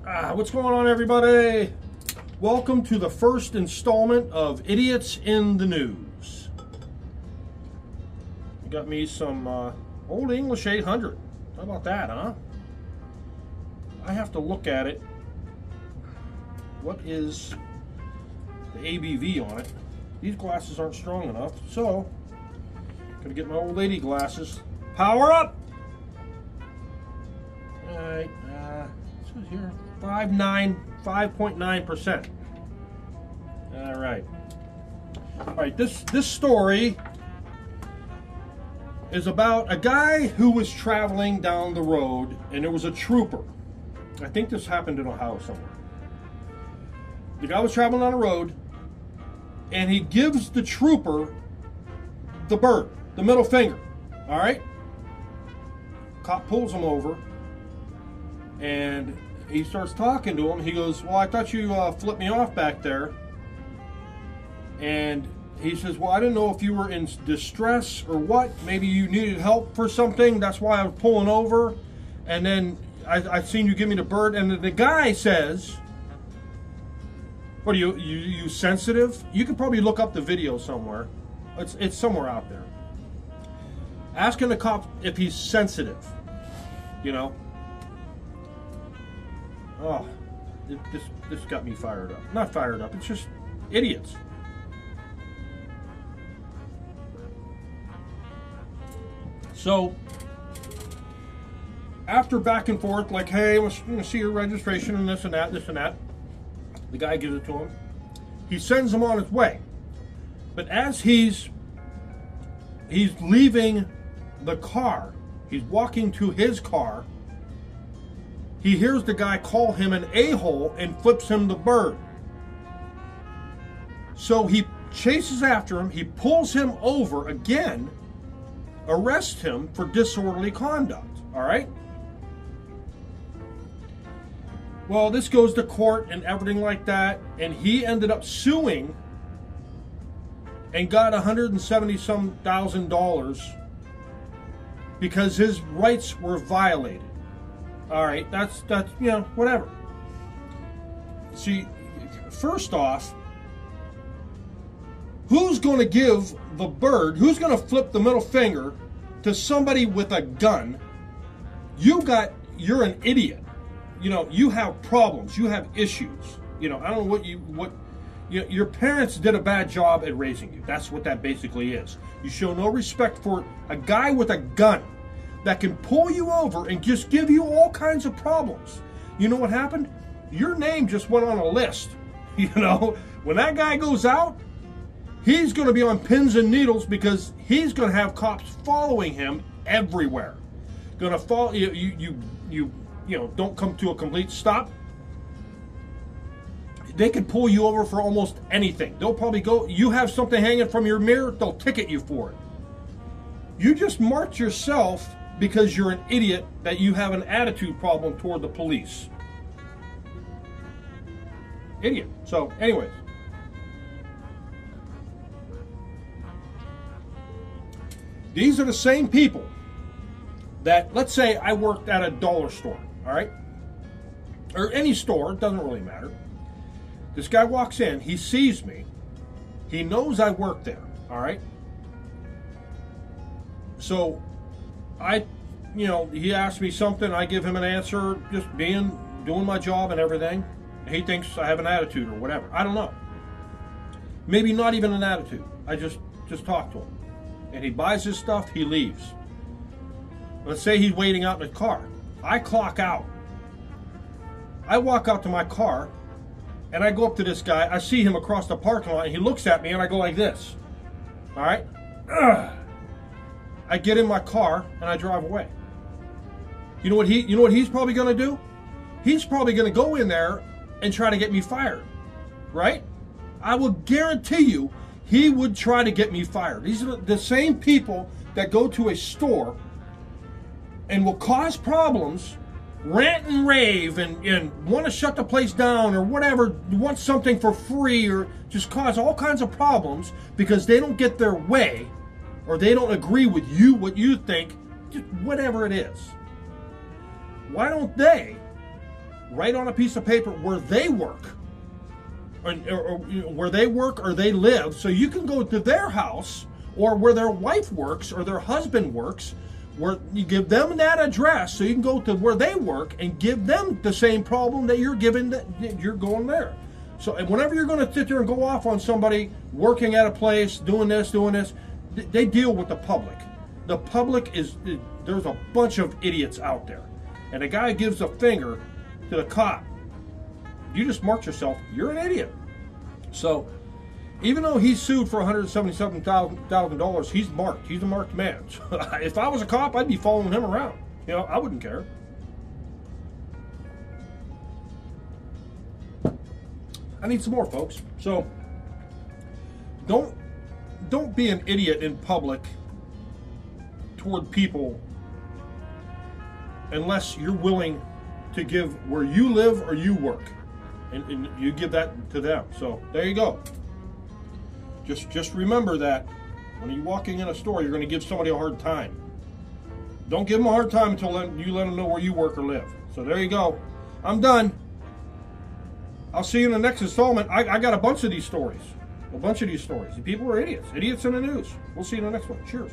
What's going on, everybody? Welcome to the first installment of Idiots in the News. You got me some Old English 800. How about that, huh? I have to look at it. What is the ABV on it? These glasses aren't strong enough, so gonna get my old lady glasses. Power up! Alright, this is here. 5.9%. Alright, this story is about a guy who was traveling down the road, and there was a trooper. I think this happened in Ohio somewhere. The guy was traveling on the road, and he gives the trooper the bird, the middle finger. Alright? Cop pulls him over, and he starts talking to him. He goes, well, I thought you flipped me off back there. And he says, well, I didn't know if you were in distress or what. Maybe you needed help for something. That's why I was pulling over. And then I seen you give me the bird. And the guy says, what are you sensitive? You could probably look up the video somewhere. It's somewhere out there. Asking the cop if he's sensitive, you know. Oh, this got me fired up. Not fired up, it's just idiots. So, after back and forth, like, hey, I'm going to see your registration and this and that, the guy gives it to him. He sends him on his way. But as he's leaving the car, he's walking to his car, he hears the guy call him an a-hole and flips him the bird. So he chases after him, he pulls him over again, arrests him for disorderly conduct, all right? Well, this goes to court and everything like that, and he ended up suing and got $170-some thousand because his rights were violated. All right, that's you know, whatever. See, first off, who's going to give the bird, who's going to flip the middle finger to somebody with a gun? You're an idiot. You know, you have problems, you have issues. You know, I don't know your parents did a bad job at raising you. That's what that basically is. You show no respect for a guy with a gun that can pull you over and just give you all kinds of problems. You know what happened? Your name just went on a list. You know, when that guy goes out, he's going to be on pins and needles because he's going to have cops following him everywhere. Going to follow you know, don't come to a complete stop. They can pull you over for almost anything. They'll probably go, you have something hanging from your mirror, they'll ticket you for it. You just marked yourself because you're an idiot that you have an attitude problem toward the police. Idiot. So, anyways. These are the same people that, let's say I worked at a dollar store, all right? Or any store, it doesn't really matter. This guy walks in, he sees me, he knows I work there, all right? So, you know, he asks me something, I give him an answer, just doing my job and everything. He thinks I have an attitude or whatever. I don't know. Maybe not even an attitude. I just talk to him. And he buys his stuff, he leaves. Let's say he's waiting out in the car. I clock out. I walk out to my car, and I go up to this guy. I see him across the parking lot, and he looks at me, and I go like this. All right? Ugh. I get in my car and I drive away. You know what he's probably going to do? He's probably going to go in there and try to get me fired, right? I will guarantee you he would try to get me fired. These are the same people that go to a store and will cause problems, rant and rave, and want to shut the place down or whatever, want something for free, or just cause all kinds of problems because they don't get their way, or they don't agree with you, what you think, just whatever it is. Why don't they write on a piece of paper where they work, or where they work or they live, so you can go to their house or where their wife works or their husband works, where you give them that address so you can go to where they work and give them the same problem that you're giving, that you're going there. So whenever you're going to sit there and go off on somebody working at a place, doing this, they deal with the public. The public there's a bunch of idiots out there. And a guy gives a finger to the cop. You just mark yourself, you're an idiot. So even though he's sued for $177,000, he's marked. He's a marked man. So if I was a cop, I'd be following him around. You know, I wouldn't care. I need some more, folks. So don't be an idiot in public toward people unless you're willing to give where you live or you work, and you give that to them. So there you go. Just remember that when you're walking in a store, you're going to give somebody a hard time. Don't give them a hard time until you let them know where you work or live. So there you go. I'm done. I'll see you in the next installment. I got a bunch of these stories. The people are idiots. Idiots in the news. We'll see you in the next one. Cheers.